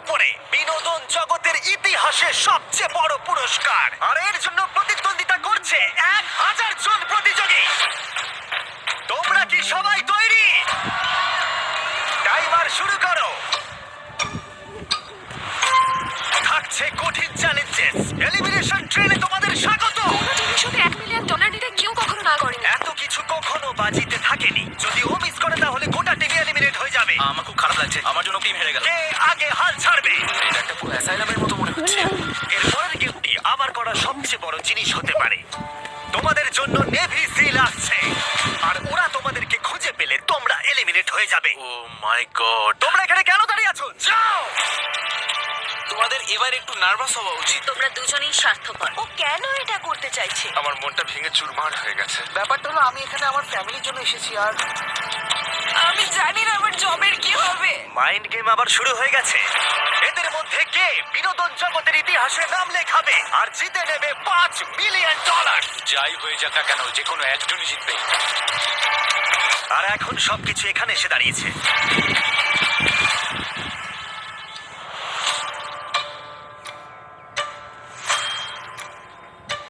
উপরে বিনোদন জগতের ইতিহাসে সবচেয়ে বড় পুরস্কার, আর এর জন্য প্রতিদ্বন্দ্বিতা করছে 1000 জন প্রতিযোগী। তোমরা কি সবাই তৈরি? টাইমার শুরু করো। থাকছে কঠিন চ্যালেঞ্জেস, এলিমিনেশন ট্রেনে তোমাদের স্বাগত। কোনো টিভি শোতে $1 মিলিয়ন দিতে কেউ কখনো না করেনি। এত কিছু কখনো বাজিতে থাকেনি। যদি ও মিস করে তাহলে গোটা টিভি এলিমিনেট হয়ে যাবে। আমার খুব খারাপ লাগছে, আমার জন্য টিম হেরে গেল। কে আগে হাল ছাড়বে? এটা একটা পুরো অ্যাসাইলামের মতো মনে হচ্ছে। এর পরের গেমটি আমার করা সবচেয়ে বড় জিনিস হতে পারে। তোমাদের জন্য নেভি সিল আসছে, আর ওরা তোমাদেরকে খুঁজে পেলে তোমরা এলিমিনেট হয়ে যাবে। ও মাই গড, তোমরা এখানে কেন দাঁড়িয়ে আছো? যাও! তোমাদের এবার একটু নার্ভাস হওয়া উচিত। তোমরা দুজনেই স্বার্থপর। ও কেন এটা করতে চাইছে? আমার মনটা ভেঙে চুরমার হয়ে গেছে। ব্যাপারটা হলো আমি এখানে আমার ফ্যামিলির জন্য এসেছি আর আমি জানি না আমার জবের কি হবে। মাইন্ড গেম আবার শুরু হয়ে গেছে। এদের মধ্যে কে বিনোদন জগতের ইতিহাসে নাম লেখাবে আর জিতে নেবে $5 মিলিয়ন? যাই হয়ে যাক না কেন, যে কোনো একজনই জিতবে। আর এখন সবকিছু এখানে এসে দাঁড়িয়েছে।